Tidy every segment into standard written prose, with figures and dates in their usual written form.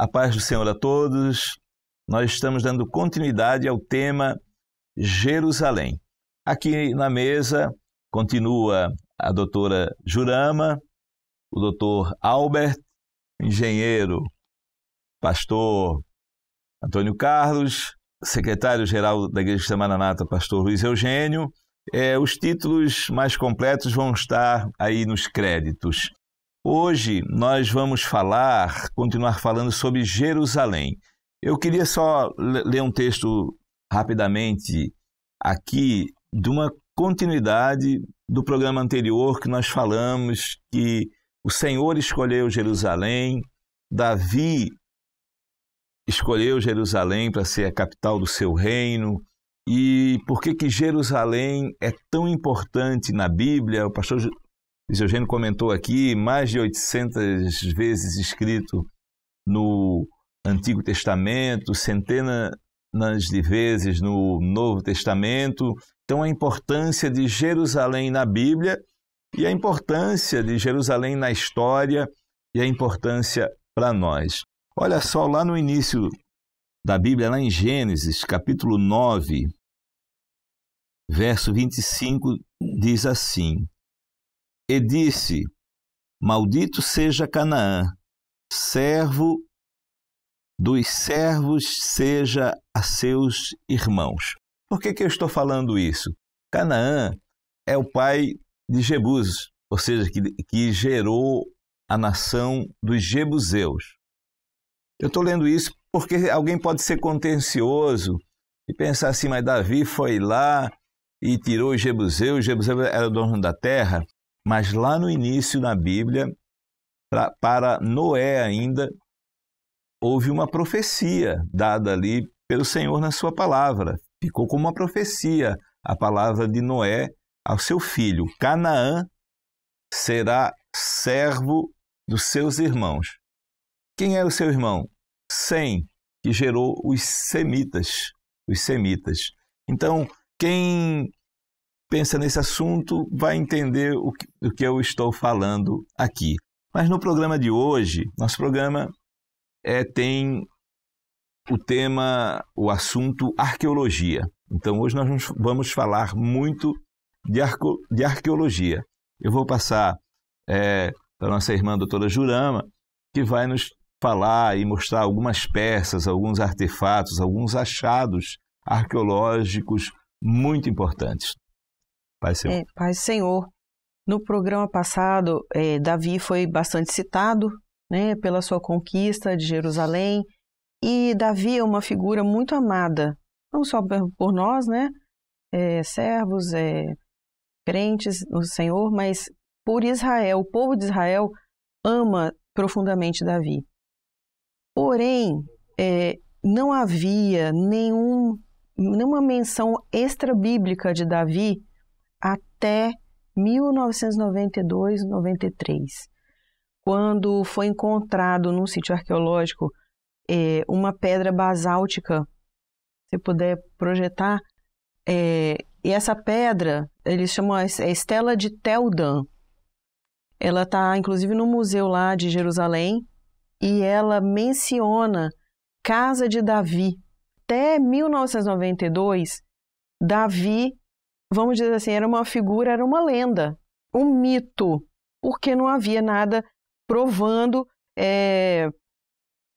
A paz do Senhor a todos. Nós estamos dando continuidade ao tema Jerusalém. Aqui na mesa continua a doutora Jurama, o doutor Albert, engenheiro, pastor Antônio Carlos, secretário-geral da Igreja Cristã Maranata, pastor Luiz Eugênio. Os títulos mais completos vão estar aí nos créditos. Hoje nós vamos continuar falando sobre Jerusalém. Eu queria só ler um texto rapidamente aqui de uma continuidade do programa anterior que nós falamos que o Senhor escolheu Jerusalém, Davi escolheu Jerusalém para ser a capital do seu reino. E por que Jerusalém é tão importante na Bíblia? O pastor Luiz Eugênio comentou aqui, mais de 800 vezes escrito no Antigo Testamento, centenas de vezes no Novo Testamento. Então, a importância de Jerusalém na Bíblia e a importância de Jerusalém na história e a importância para nós. Olha só, lá no início da Bíblia, lá em Gênesis, capítulo 9, verso 25, diz assim: E disse, maldito seja Canaã, servo dos servos seja a seus irmãos. Por que eu estou falando isso? Canaã é o pai de Jebus, ou seja, que gerou a nação dos jebuseus. Eu estou lendo isso porque alguém pode ser contencioso e pensar assim, mas Davi foi lá e tirou os jebuseus era dono da terra. Mas lá no início na Bíblia, para Noé ainda, houve uma profecia dada ali pelo Senhor na sua palavra. Ficou como uma profecia a palavra de Noé ao seu filho. Canaã será servo dos seus irmãos. Quem é o seu irmão? Sem, que gerou os semitas. Então, quem pensa nesse assunto vai entender o que eu estou falando aqui. Mas no programa de hoje, nosso programa tem o tema, o assunto arqueologia. Então hoje nós vamos falar muito de arqueologia. Eu vou passar para a nossa irmã doutora Jurama, que vai nos falar e mostrar algumas peças, alguns artefatos, alguns achados arqueológicos muito importantes. Pai Senhor. Pai Senhor, no programa passado, Davi foi bastante citado, né, pela sua conquista de Jerusalém, e Davi é uma figura muito amada, não só por nós, né, servos, crentes no Senhor, mas por Israel. O povo de Israel ama profundamente Davi. Porém, não havia nenhuma menção extra-bíblica de Davi até 1992, 93, quando foi encontrado num sítio arqueológico uma pedra basáltica, se puder projetar, e essa pedra, eles chamam a Estela de Tel Dan. Ela está, inclusive, no museu lá de Jerusalém, e ela menciona Casa de Davi. Até 1992, Davi, vamos dizer assim, era uma figura, era uma lenda, um mito, porque não havia nada provando,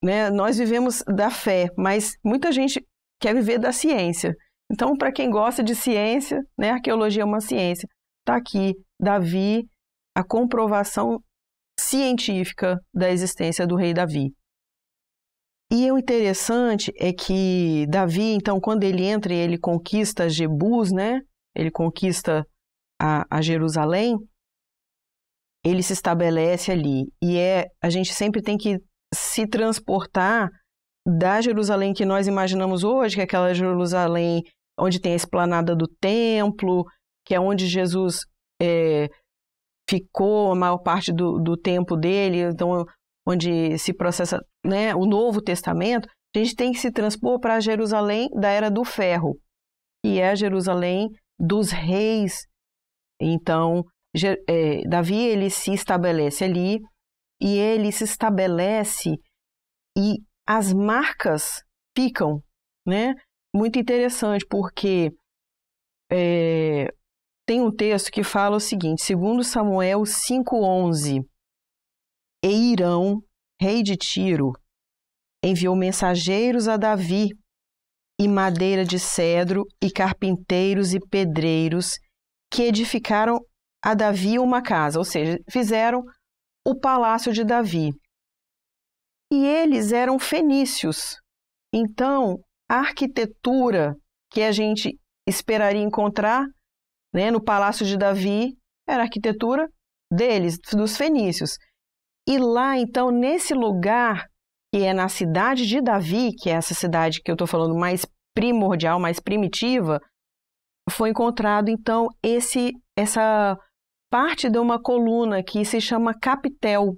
né? Nós vivemos da fé, mas muita gente quer viver da ciência. Então, para quem gosta de ciência, né, arqueologia é uma ciência. Está aqui, Davi, a comprovação científica da existência do rei Davi. E o interessante é que Davi, então, quando ele entra e ele conquista Jebus, né, ele conquista a Jerusalém, ele se estabelece ali. E a gente sempre tem que se transportar da Jerusalém que nós imaginamos hoje, que é aquela Jerusalém onde tem a esplanada do templo, que é onde Jesus ficou a maior parte do tempo dele, então onde se processa, né, o Novo Testamento. A gente tem que se transpor para a Jerusalém da Era do Ferro, que é a Jerusalém dos reis. Então, Davi, ele se estabelece ali, e ele se estabelece, e as marcas ficam, né? Muito interessante, porque tem um texto que fala o seguinte, segundo Samuel 5:11, e Hirão, rei de Tiro, enviou mensageiros a Davi, e madeira de cedro, e carpinteiros e pedreiros, que edificaram a Davi uma casa, ou seja, fizeram o palácio de Davi. E eles eram fenícios. Então, a arquitetura que a gente esperaria encontrar, né, no palácio de Davi era a arquitetura deles, dos fenícios. E lá, então, nesse lugar, que é na cidade de Davi, que é essa cidade que eu estou falando mais primordial, mais primitiva, foi encontrado, então, essa parte de uma coluna que se chama capitel.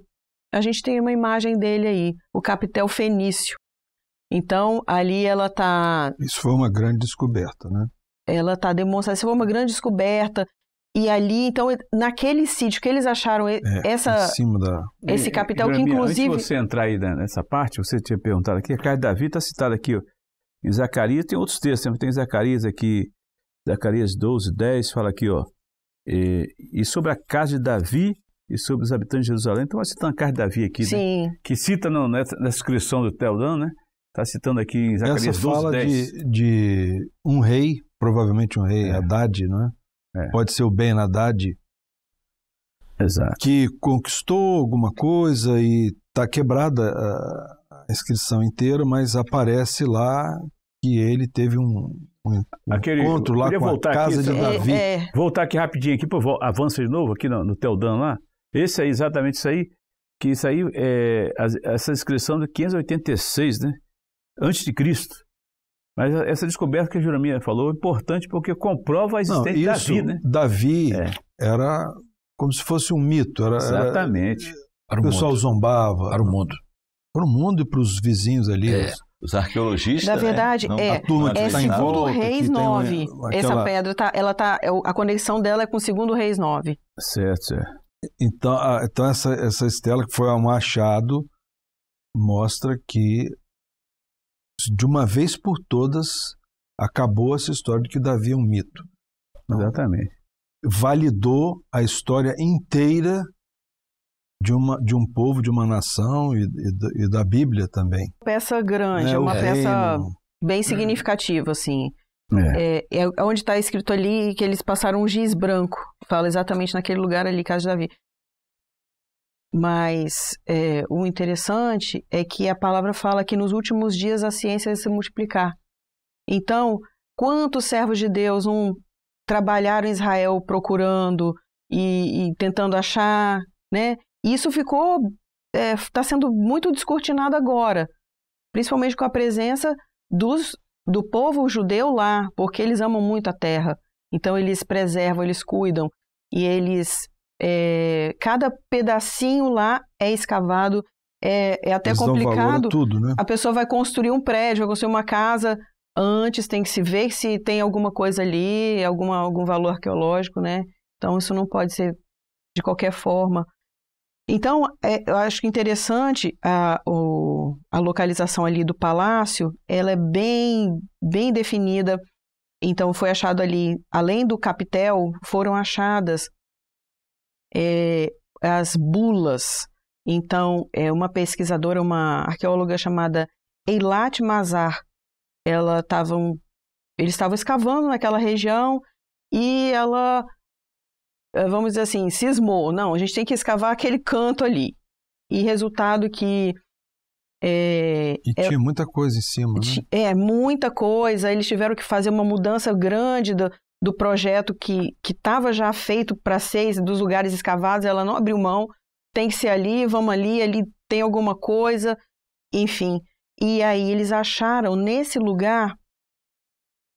A gente tem uma imagem dele aí, o capitel fenício. Então, ali ela está... Isso foi uma grande descoberta, né? Ela está demonstrando, isso foi uma grande descoberta. E ali, então, naquele sítio que eles acharam Em cima esse capitel, que Jeremias, inclusive... Antes de você entrar aí nessa parte, você tinha perguntado aqui, a casa de Davi está citada aqui, ó, em Zacarias, tem outros textos, tem Zacarias aqui, Zacarias 12:10, fala aqui, ó, e sobre a casa de Davi e sobre os habitantes de Jerusalém. Então, vai citando a casa de Davi aqui, Sim. né? Que cita nessa descrição do Teldão, né? Está citando aqui em Zacarias 12:10. Essa fala de um rei, provavelmente um rei, Haddad, não é? Pode ser o Ben-Hadad, exato, que conquistou alguma coisa e está quebrada a inscrição inteira, mas aparece lá que ele teve um encontro lá com a casa de Davi. Voltar aqui rapidinho, aqui, avança de novo aqui no Teldão lá. Esse aí, exatamente isso aí, que isso aí essa inscrição de 586, né? Antes de Cristo. Mas essa descoberta que a Jeremias falou é importante porque comprova a existência de Davi, né? Davi era como se fosse um mito. Exatamente. O pessoal zombava. Para o mundo. Para o mundo e para os vizinhos ali. Os arqueologistas... Na verdade, a turma que está em segundo volta, Reis 9. Essa pedra, a conexão dela é com segundo Reis 9. Certo. Então essa estela que foi um achado mostra que de uma vez por todas acabou essa história de que Davi é um mito. Exatamente. Validou a história inteira de um povo, de uma nação e da Bíblia também. Peça grande, uma peça bem significativa, assim. Onde está escrito ali que eles passaram um giz branco. Fala exatamente naquele lugar ali, casa de Davi. Mas o interessante é que a palavra fala que nos últimos dias a ciência vai se multiplicar. Então, quantos servos de Deus trabalharam em Israel procurando e tentando achar, né? Isso está sendo muito descortinado agora, principalmente com a presença do povo judeu lá, porque eles amam muito a terra. Então, eles preservam, eles cuidam e eles... cada pedacinho lá é escavado, é até complicado. Tudo, né? A pessoa vai construir um prédio, vai construir uma casa, antes tem que se ver se tem alguma coisa ali, algum valor arqueológico, né? Então isso não pode ser de qualquer forma. Então, eu acho que interessante a localização ali do palácio, ela é bem, bem definida. Então foi achado ali, além do capitel, foram achadas as bulas. Então, uma pesquisadora, uma arqueóloga chamada Eilat Mazar, eles estavam escavando naquela região e ela, vamos dizer assim, cismou. Não, a gente tem que escavar aquele canto ali. E resultado que... tinha muita coisa em cima, né? Muita coisa. Eles tiveram que fazer uma mudança grande do projeto que estava já feito para ser dos lugares escavados. Ela não abriu mão, tem que ser ali, vamos ali tem alguma coisa, enfim. E aí eles acharam, nesse lugar,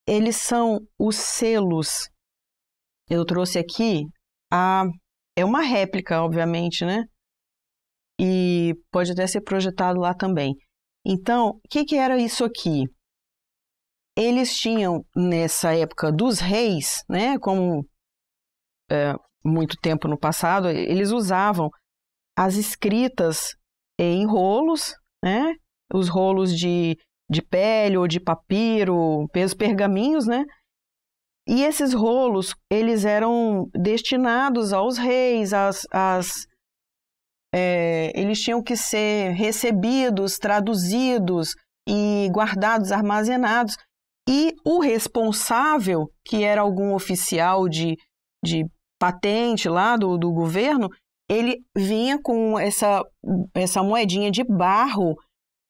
eles são os selos. Eu trouxe aqui, é uma réplica, obviamente, né? E pode até ser projetado lá também. Então, o que era isso aqui? Eles tinham, nessa época dos reis, né, como muito tempo no passado, eles usavam as escritas em rolos, né, os rolos de pele ou de papiro, os pergaminhos, né? E esses rolos, eles eram destinados aos reis, eles tinham que ser recebidos, traduzidos e guardados, armazenados. E o responsável, que era algum oficial de patente lá do governo, ele vinha com essa moedinha de barro,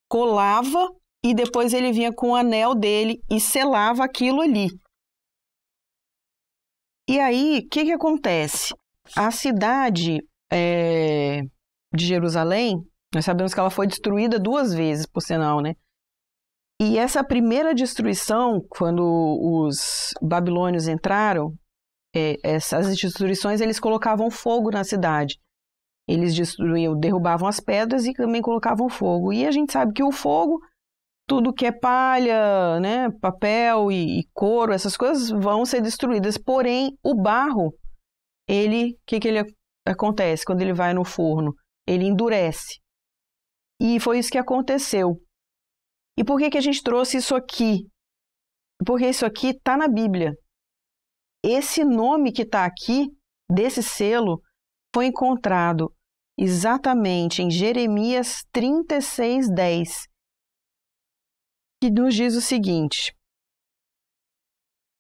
colava e depois ele vinha com o anel dele e selava aquilo ali. E aí, o que acontece? A cidade de Jerusalém, nós sabemos que ela foi destruída 2 vezes, por sinal, né? E essa primeira destruição, quando os babilônios entraram, essas destruições, eles colocavam fogo na cidade. Eles destruíam, derrubavam as pedras e também colocavam fogo. E a gente sabe que o fogo, tudo que é palha, né, papel e couro, essas coisas vão ser destruídas. Porém, o barro, o que ele acontece quando ele vai no forno? Ele endurece. E foi isso que aconteceu. E por que a gente trouxe isso aqui? Porque isso aqui está na Bíblia. Esse nome que está aqui, desse selo, foi encontrado exatamente em Jeremias 36:10, que nos diz o seguinte.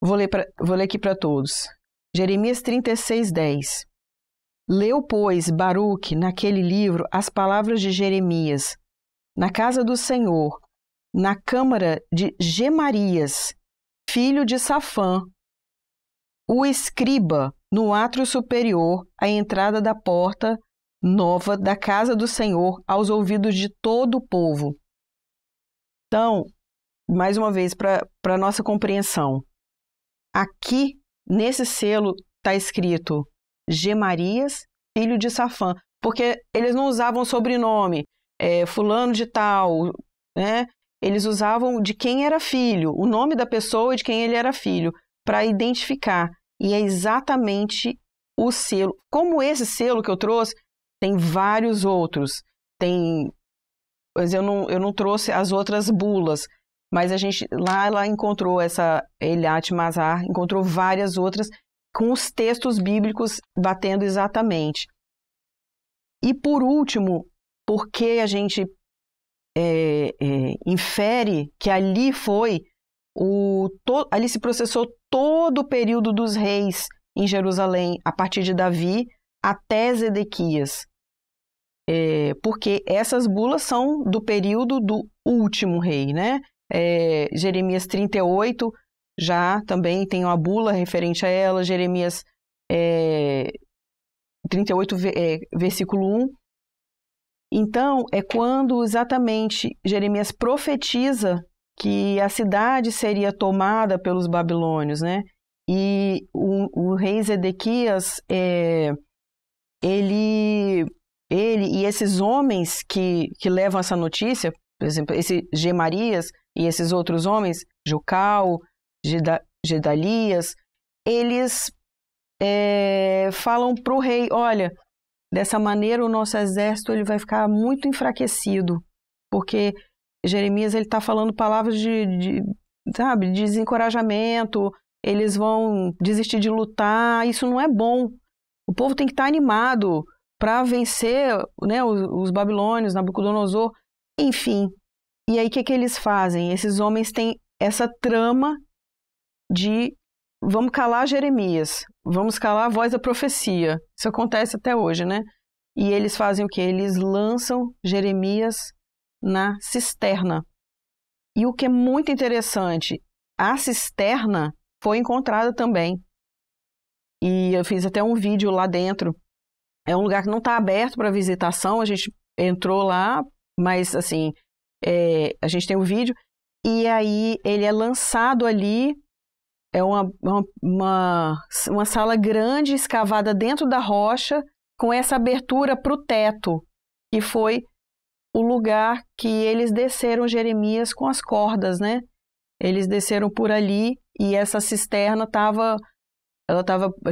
Vou ler aqui para todos. Jeremias 36:10. Leu, pois, Baruque, naquele livro, as palavras de Jeremias, na casa do Senhor, na câmara de Gemarias, filho de Safã, o escriba, no átrio superior, à entrada da porta nova da casa do Senhor, aos ouvidos de todo o povo. Então, mais uma vez, para a nossa compreensão, aqui, nesse selo, está escrito Gemarias, filho de Safã, porque eles não usavam sobrenome, fulano de tal, né? Eles usavam de quem era filho, o nome da pessoa e de quem ele era filho, para identificar. E é exatamente o selo. Como esse selo que eu trouxe, tem vários outros. Mas eu não trouxe as outras bulas, mas a gente lá encontrou essa Eliat Mazar, encontrou várias outras com os textos bíblicos batendo exatamente. E por último, porque a gente infere que ali ali se processou todo o período dos reis em Jerusalém, a partir de Davi até Zedequias. Porque essas bulas são do período do último rei, né? Jeremias 38 já também tem uma bula referente a ela, Jeremias 38, versículo 1. Então, é quando exatamente Jeremias profetiza que a cidade seria tomada pelos babilônios, né? E o rei Zedequias, ele e esses homens que levam essa notícia, por exemplo, esse Gemarias e esses outros homens, Jucal, Gedalias, eles falam para o rei, olha, dessa maneira o nosso exército ele vai ficar muito enfraquecido, porque Jeremias está falando palavras de desencorajamento, eles vão desistir de lutar, isso não é bom. O povo tem que estar animado para vencer, né, os babilônios, Nabucodonosor, enfim. E aí o que eles fazem? Esses homens têm essa trama de vamos calar Jeremias, vamos calar a voz da profecia. Isso acontece até hoje, né? E eles fazem o quê? Eles lançam Jeremias na cisterna. E o que é muito interessante, a cisterna foi encontrada também. E eu fiz até um vídeo lá dentro. É um lugar que não está aberto para visitação, a gente entrou lá, mas assim, a gente tem o vídeo, e aí ele é lançado ali, é uma sala grande, escavada dentro da rocha, com essa abertura para o teto, que foi o lugar que eles desceram Jeremias com as cordas, né? Eles desceram por ali e essa cisterna estava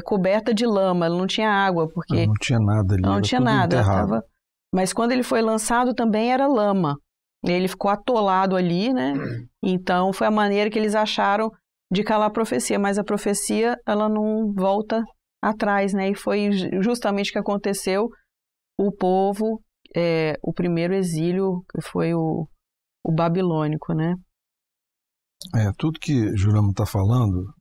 coberta de lama, ela não tinha água, porque não tinha nada ali. Não tinha nada. Mas quando ele foi lançado também era lama. Ele ficou atolado ali, né? Então foi a maneira que eles acharam de calar a profecia, mas a profecia ela não volta atrás, né? E foi justamente o que aconteceu. O povo, o primeiro exílio, que foi o babilônico, né? Tudo que Jurema está falando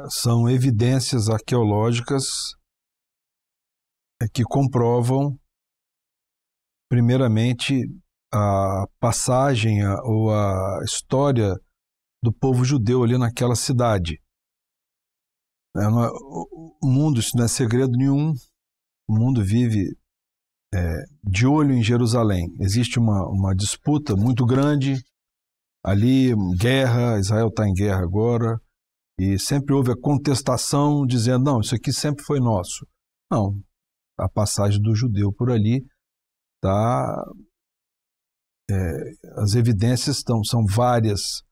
são evidências arqueológicas que comprovam, primeiramente, a passagem ou a história do povo judeu ali naquela cidade. O mundo, isso não é segredo nenhum, o mundo vive de olho em Jerusalém. Existe uma disputa muito grande ali, guerra, Israel está em guerra agora, e sempre houve a contestação dizendo, não, isso aqui sempre foi nosso. Não, a passagem do judeu por ali as evidências são várias,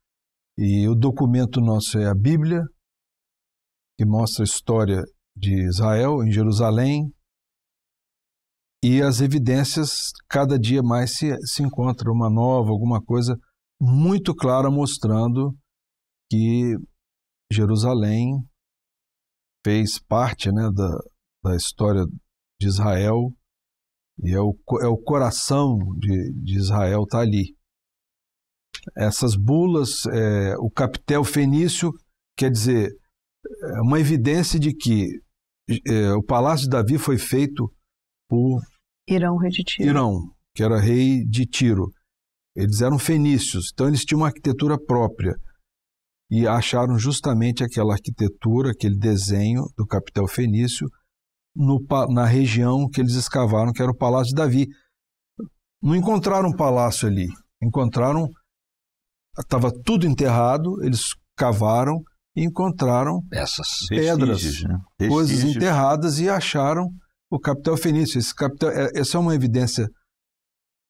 e o documento nosso é a Bíblia, que mostra a história de Israel em Jerusalém, e as evidências cada dia mais se encontra uma nova, alguma coisa muito clara mostrando que Jerusalém fez parte, né, da história de Israel, e é o coração de Israel está ali. Essas bulas, o capitel fenício, quer dizer, é uma evidência de que o palácio de Davi foi feito por Irão, rei de Tiro. Irão, que era rei de Tiro. Eles eram fenícios, então eles tinham uma arquitetura própria. E acharam justamente aquela arquitetura, aquele desenho do capitel fenício na região que eles escavaram, que era o Palácio de Davi. Não encontraram um palácio ali, estava tudo enterrado, eles cavaram e encontraram pedras, né? Coisas enterradas, e acharam o capitel fenício. Essa é uma evidência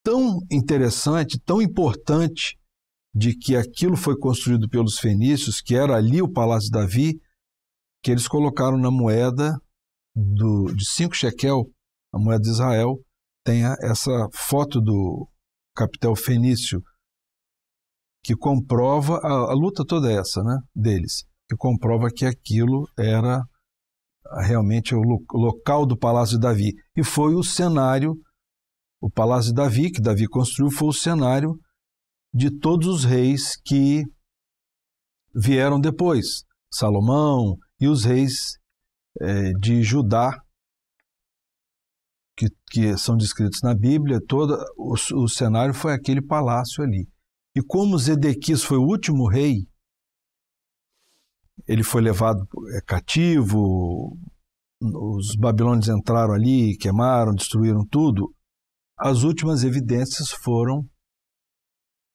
tão interessante, tão importante, de que aquilo foi construído pelos fenícios, que era ali o Palácio de Davi, que eles colocaram na moeda de 5 shekel, a moeda de Israel, tem essa foto do capitel fenício, que comprova a luta toda essa, né, deles, que comprova que aquilo era realmente o local do Palácio de Davi. E foi o cenário, o Palácio de Davi, que Davi construiu, foi o cenário de todos os reis que vieram depois, Salomão e os reis de Judá, que são descritos na Bíblia. Todo o cenário foi aquele palácio ali. E como Zedequias foi o último rei, ele foi levado cativo, os babilônios entraram ali, queimaram, destruíram tudo. As últimas evidências foram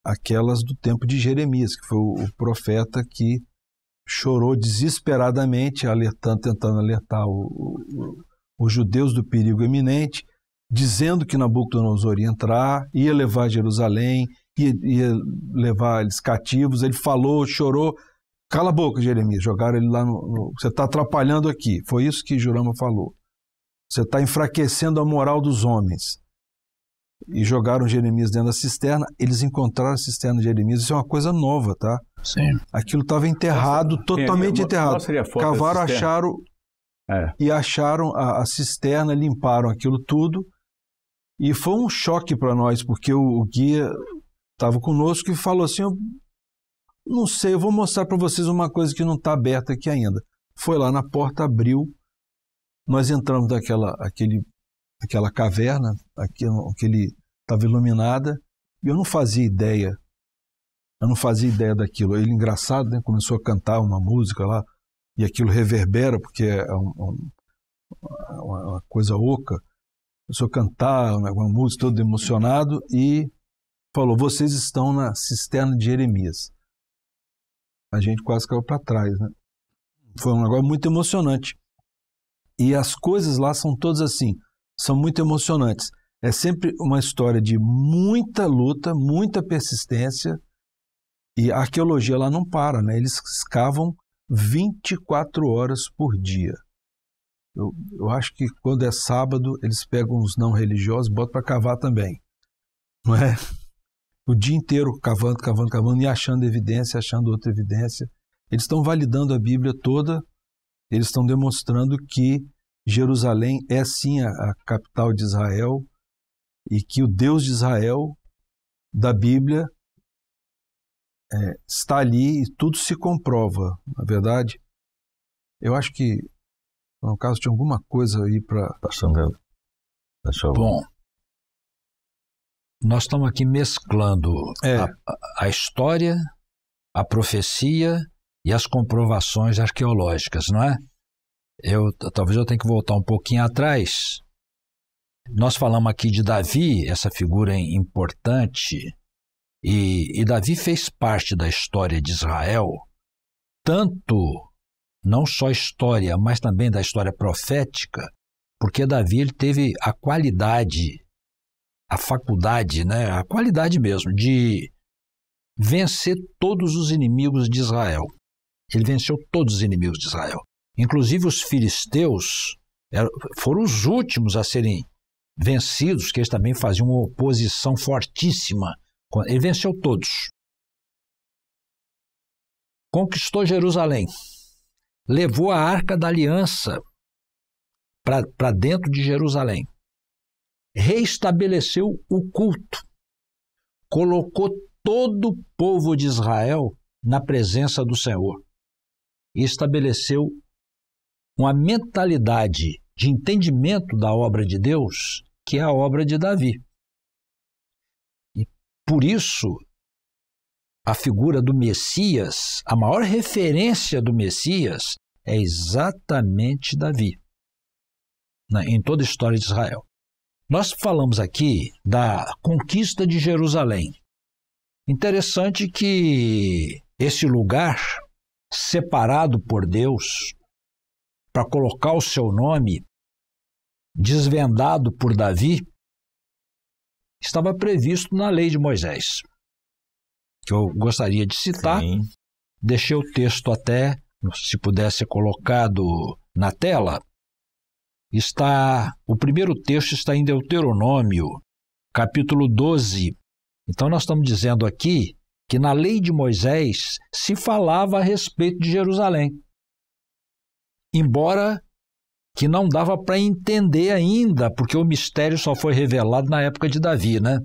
aquelas do tempo de Jeremias, que foi o profeta que chorou desesperadamente, tentando alertar os judeus do perigo iminente, dizendo que Nabucodonosor ia entrar, ia levar Jerusalém, ia levar eles cativos. Ele falou, chorou, cala a boca, Jeremias, jogaram ele lá você está atrapalhando aqui. Foi isso que Jurema falou. Você está enfraquecendo a moral dos homens. E jogaram Jeremias dentro da cisterna. Eles encontraram a cisterna de Jeremias. Isso é uma coisa nova, tá? Sim. Aquilo estava enterrado, totalmente enterrado. Cavaram, acharam e acharam a cisterna, limparam aquilo tudo. E foi um choque para nós, porque o guia estava conosco e falou assim: eu não sei, eu vou mostrar para vocês uma coisa que não está aberta aqui ainda. Foi lá na porta, abriu, nós entramos aquela caverna, aquele estava iluminada, e eu não fazia ideia daquilo. Ele, engraçado, né, começou a cantar uma música lá, e aquilo reverbera, porque é uma coisa oca. Começou a cantar uma música, todo emocionado, e falou: vocês estão na cisterna de Jeremias. A gente quase caiu para trás, né? Foi um negócio muito emocionante. E as coisas lá são todas assim, são muito emocionantes. É sempre uma história de muita luta, muita persistência, e a arqueologia lá não para, né? Eles escavam 24 horas por dia. Eu acho que quando é sábado, eles pegam os não religiosos e botam para cavar também, não é? o dia inteiro cavando e achando evidência, achando outra evidência. Eles estão validando a Bíblia toda, eles estão demonstrando que Jerusalém é sim a capital de Israel e que o Deus de Israel, da Bíblia, está ali e tudo se comprova. Na verdade, eu acho que, no caso, tinha alguma coisa aí para... Bom, nós estamos aqui mesclando a história, a profecia e as comprovações arqueológicas, não é? Talvez eu tenha que voltar um pouquinho atrás. Nós falamos aqui de Davi, essa figura importante, e Davi fez parte da história de Israel, tanto, não só história, mas também da história profética, porque Davi ele teve a qualidade, a faculdade, né, a qualidade mesmo, de vencer todos os inimigos de Israel. Ele venceu todos os inimigos de Israel. Inclusive os filisteus foram os últimos a serem vencidos, que eles também faziam uma oposição fortíssima. Ele venceu todos. Conquistou Jerusalém. Levou a Arca da Aliança para dentro de Jerusalém. Reestabeleceu o culto. Colocou todo o povo de Israel na presença do Senhor. E estabeleceu uma mentalidade de entendimento da obra de Deus, que é a obra de Davi. E por isso, a figura do Messias, a maior referência do Messias é exatamente Davi, em toda a história de Israel. Nós falamos aqui da conquista de Jerusalém. Interessante que esse lugar separado por Deus para colocar o seu nome, desvendado por Davi, estava previsto na lei de Moisés, que eu gostaria de citar. Sim. Deixei o texto até, se pudesse ser colocado na tela. O primeiro texto está em Deuteronômio, capítulo 12. Então nós estamos dizendo aqui que na lei de Moisés se falava a respeito de Jerusalém. Embora que não dava para entender ainda, porque o mistério só foi revelado na época de Davi, né?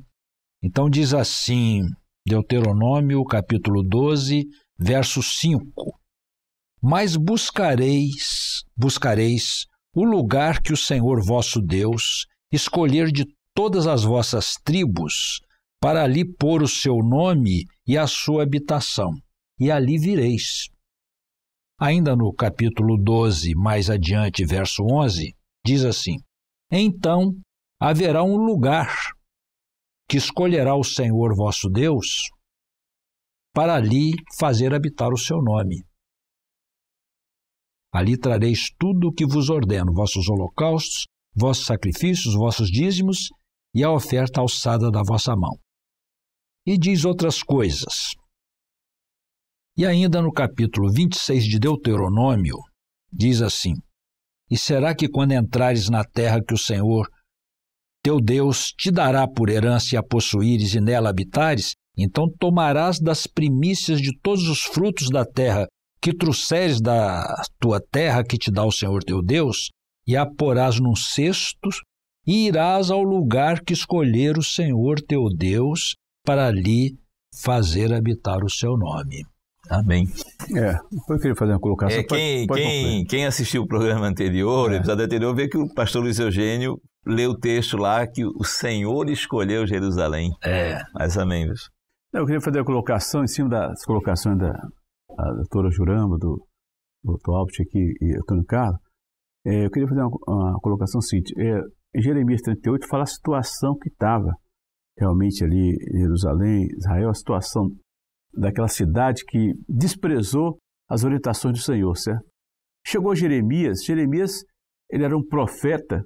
Então diz assim, Deuteronômio, capítulo 12, verso 5. Mas buscareis o lugar que o Senhor vosso Deus escolher de todas as vossas tribos, para ali pôr o seu nome e a sua habitação, e ali vireis. Ainda no capítulo 12, mais adiante, verso 11, diz assim: Então haverá um lugar que escolherá o Senhor vosso Deus para ali fazer habitar o seu nome. Ali trareis tudo o que vos ordeno, vossos holocaustos, vossos sacrifícios, vossos dízimos e a oferta alçada da vossa mão. E diz outras coisas. E ainda no capítulo 26 de Deuteronômio, diz assim: E será que quando entrares na terra que o Senhor, teu Deus, te dará por herança e a possuíres e nela habitares, então tomarás das primícias de todos os frutos da terra que trouxeres da tua terra que te dá o Senhor teu Deus, e a porás num cesto, e irás ao lugar que escolher o Senhor teu Deus, para ali fazer habitar o seu nome. Amém. Eu queria fazer uma colocação. Quem assistiu o programa anterior, o episódio anterior, vê que o pastor Luiz Eugênio leu o texto lá que o Senhor escolheu Jerusalém. Mas amém. Eu queria fazer uma colocação em cima das colocações da doutora Juramba, do Dr. Albert aqui e Antônio Carlos. Eu queria fazer uma colocação seguinte. Em Jeremias 38 fala a situação que estava realmente ali em Jerusalém, Israel, a situação daquela cidade que desprezou as orientações do Senhor, certo? Chegou Jeremias, ele era um profeta.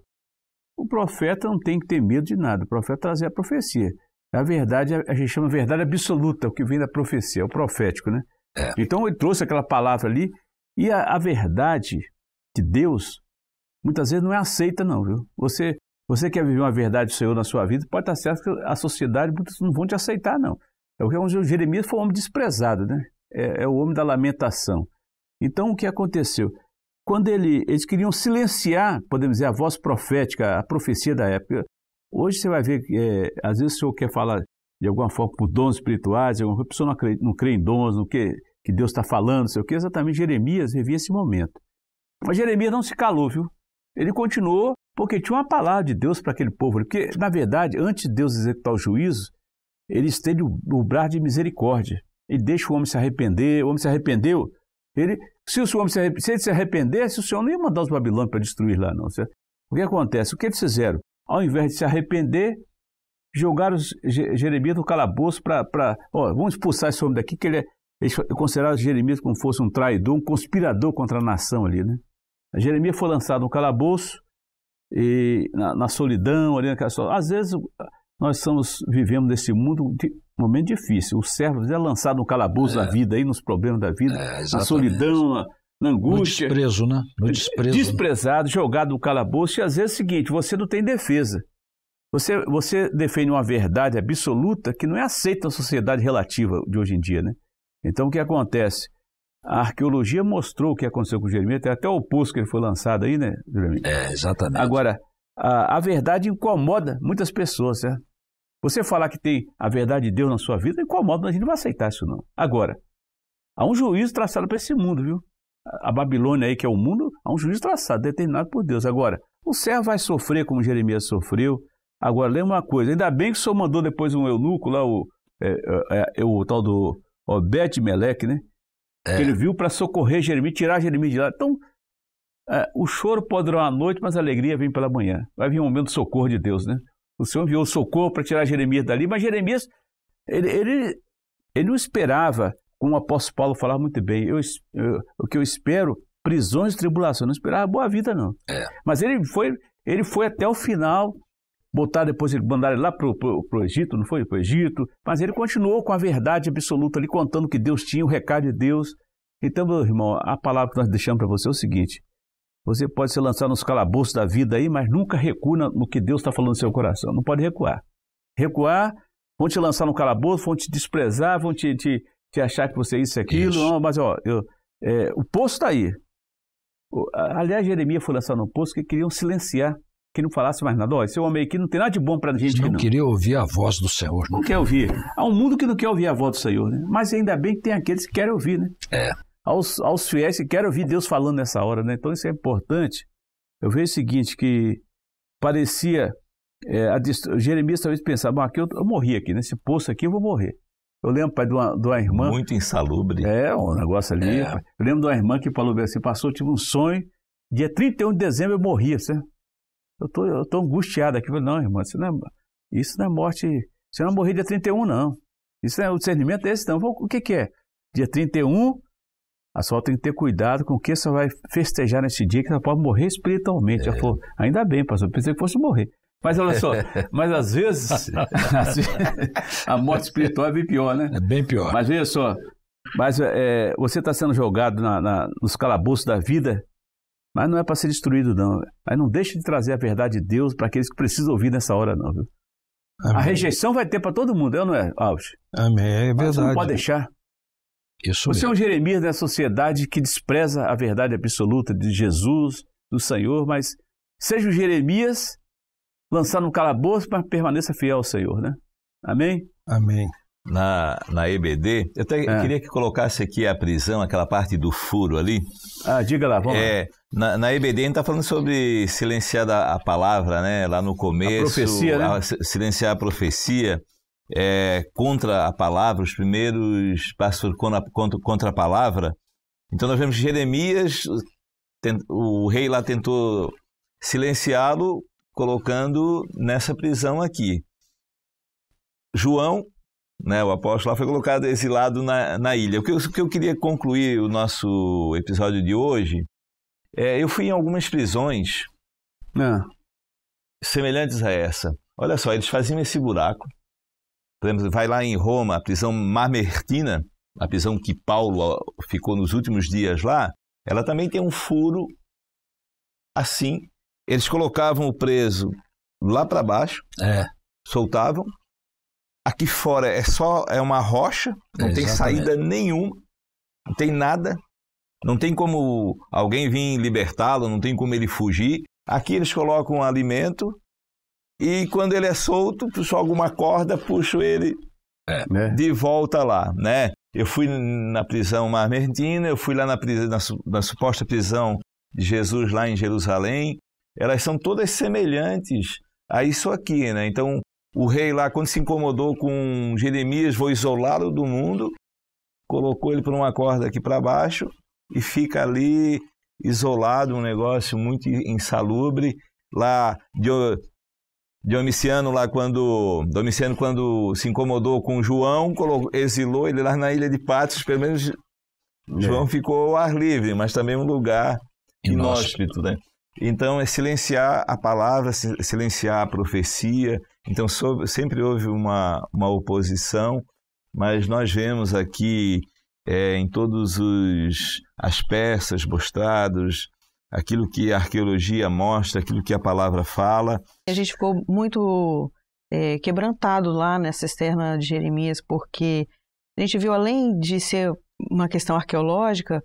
O profeta não tem que ter medo de nada, o profeta trazia a profecia. A verdade, a gente chama de verdade absoluta, o que vem da profecia, é o profético, né? Então ele trouxe aquela palavra ali, e a verdade de Deus, muitas vezes não é aceita não, viu? Você Você quer viver uma verdade do Senhor na sua vida, pode estar certo que a sociedade, muitos não vão te aceitar, não. É o que o Jeremias foi um homem desprezado, né? É o homem da lamentação. Então, o que aconteceu? Quando eles queriam silenciar, podemos dizer, a voz profética, a profecia da época. Hoje você vai ver que, às vezes, o senhor quer falar de alguma forma por dons espirituais, a pessoa não crê em dons, no que Deus está falando, não sei o que. Exatamente, Jeremias vivia esse momento. Mas Jeremias não se calou, viu? Ele continuou, porque tinha uma palavra de Deus para aquele povo. Porque, na verdade, antes de Deus executar o juízo, ele estende o braço de misericórdia. Ele deixa o homem se arrepender, o homem se arrependeu. Se ele se arrependesse, o Senhor não ia mandar os babilônios para destruir lá, não. O que acontece? O que eles fizeram? Ao invés de se arrepender, jogaram Jeremias no calabouço vamos expulsar esse homem daqui, que eles consideraram Jeremias como fosse um traidor, um conspirador contra a nação ali, né? Jeremias foi lançado no calabouço, e na solidão, ali naquela solidão. Às vezes nós vivemos nesse mundo um momento difícil. O servo é lançado no calabouço da vida, aí nos problemas da vida, na solidão, na angústia. No desprezo, né? No desprezo. Desprezado, jogado no calabouço. E às vezes é o seguinte, você não tem defesa. Você defende uma verdade absoluta que não é aceita na sociedade relativa de hoje em dia, né? Então o que acontece? A arqueologia mostrou o que aconteceu com Jeremias, tem até o oposto que ele foi lançado aí, né, Jeremias? Exatamente. Agora, a verdade incomoda muitas pessoas, certo? Você falar que tem a verdade de Deus na sua vida, incomoda, a gente não vai aceitar isso não. Agora, há um juízo traçado para esse mundo, viu? A Babilônia aí, que é o mundo, há um juízo traçado, determinado por Deus. Agora, o servo vai sofrer como Jeremias sofreu. Agora, lembra uma coisa, ainda bem que o Senhor mandou depois um eunuco lá, o tal do Obed-Meleque, né? Que ele viu para socorrer Jeremias, tirar Jeremias de lá. Então, o choro pode durar uma noite, mas a alegria vem pela manhã. Vai vir um momento de socorro de Deus, né? O Senhor enviou o socorro para tirar Jeremias dali, mas Jeremias, ele não esperava, como o apóstolo Paulo falava muito bem, o que eu espero, prisões e tribulações, eu não esperava boa vida, não. Mas ele foi até o final, depois mandaram ele lá para o Egito, não foi? Para o Egito, mas ele continuou com a verdade absoluta ali, contando que Deus tinha, o recado de Deus. Então, meu irmão, a palavra que nós deixamos para você é o seguinte: você pode se lançar nos calabouços da vida aí, mas nunca recua no que Deus está falando no seu coração. Não pode recuar. Recuar, vão te lançar no calabouço, vão te desprezar, vão te achar que você é isso e aquilo. Não, mas, o poço está aí. Aliás, Jeremias foi lançado no poço que queriam silenciar, que não falasse mais nada. Esse homem aqui não tem nada de bom para a gente. Não queria ouvir a voz do Senhor. Não quer ouvir. Há um mundo que não quer ouvir a voz do Senhor, né? Mas ainda bem que tem aqueles que querem ouvir, né? Aos fiéis que querem ouvir Deus falando nessa hora, né? Então isso é importante. Eu vejo o seguinte, que parecia... Jeremias talvez pensava, aqui eu morri aqui, nesse poço aqui eu vou morrer. Eu lembro, pai, de uma irmã... Muito insalubre. Um negócio ali. Eu lembro de uma irmã que falou assim, tive um sonho, dia 31 de dezembro eu morria, certo? Eu tô angustiado aqui. Eu falei, não, irmã, isso não é morte... Você não vai morrer dia 31, não. Isso não é o discernimento desse, não. O que é? Dia 31... A senhora tem que ter cuidado com o que você vai festejar nesse dia, que você pode morrer espiritualmente. Ela falou, ainda bem, pastor, pensei que fosse morrer. Mas olha só, mas às vezes a morte espiritual é bem pior, né? É bem pior. Mas veja só, você está sendo jogado nos calabouços da vida, mas não é para ser destruído, não. Mas não deixe de trazer a verdade de Deus para aqueles que precisam ouvir nessa hora, não, viu? A rejeição vai ter para todo mundo, não é, Alves? Amém, é verdade. Mas você não pode deixar. Você é um Jeremias da sociedade que despreza a verdade absoluta de Jesus, do Senhor, mas seja o Jeremias lançado no calabouço, mas permaneça fiel ao Senhor, né? Amém? Amém. Na EBD, eu queria que colocasse aqui a prisão, aquela parte do furo ali. Diga lá, vamos lá. Na EBD a gente está falando sobre silenciar a palavra, né? Lá no começo. A profecia, né? Silenciar a profecia. Contra a palavra, os primeiros passos contra a palavra. Então nós vemos Jeremias, o rei lá tentou silenciá-lo, colocando nessa prisão aqui. João, né, o apóstolo lá, foi colocado exilado na ilha. O que eu queria concluir o nosso episódio de hoje, eu fui em algumas prisões semelhantes a essa. Olha só, eles faziam esse buraco. Por exemplo, vai lá em Roma, a prisão Mamertina, a prisão que Paulo ficou nos últimos dias lá, ela também tem um furo assim. Eles colocavam o preso lá para baixo, soltavam. Aqui fora é uma rocha, não tem saída nenhuma, não tem nada, não tem como alguém vir libertá-lo, não tem como ele fugir. Aqui eles colocam um alimento e quando ele é solto, joga uma corda, puxo ele de volta lá, né? Eu fui na prisão Mamertina, eu fui lá na suposta prisão de Jesus lá em Jerusalém. Elas são todas semelhantes a isso aqui, né? Então, o rei lá, quando se incomodou com Jeremias, vou isolá-lo do mundo, colocou ele por uma corda aqui para baixo e fica ali isolado, um negócio muito insalubre. Lá, Domiciano, quando se incomodou com João, exilou ele lá na ilha de Patmos. Pelo menos João ficou ao ar livre, mas também um lugar inóspito, né? Então, é silenciar a palavra, silenciar a profecia. Então, sempre houve uma oposição, mas nós vemos aqui em todas as peças mostradas, aquilo que a arqueologia mostra, aquilo que a palavra fala. A gente ficou muito quebrantado lá na cisterna de Jeremias, porque a gente viu, além de ser uma questão arqueológica,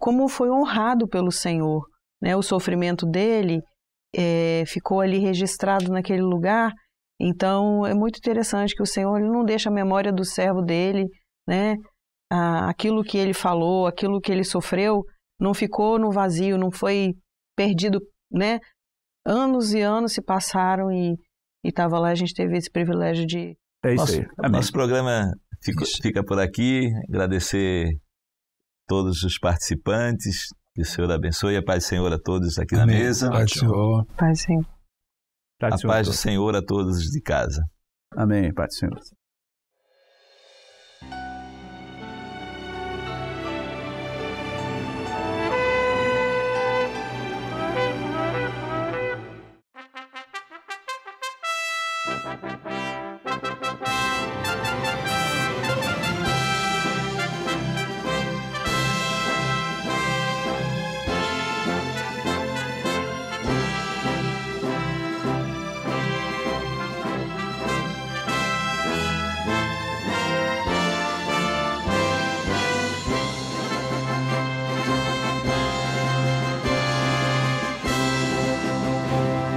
como foi honrado pelo Senhor, né? O sofrimento dele ficou ali registrado naquele lugar. Então, é muito interessante que o Senhor ele não deixa a memória do servo dele, né? Aquilo que ele falou, aquilo que ele sofreu, não ficou no vazio, não foi perdido, né? Anos e anos se passaram e estava lá, a gente teve esse privilégio de... É isso aí. Nosso programa fica por aqui. Agradecer todos os participantes. Que o Senhor abençoe. A paz do Senhor a todos aqui na mesa. Paz do Senhor. Paz do Senhor. A paz do Senhor a todos de casa. Amém. Paz do Senhor.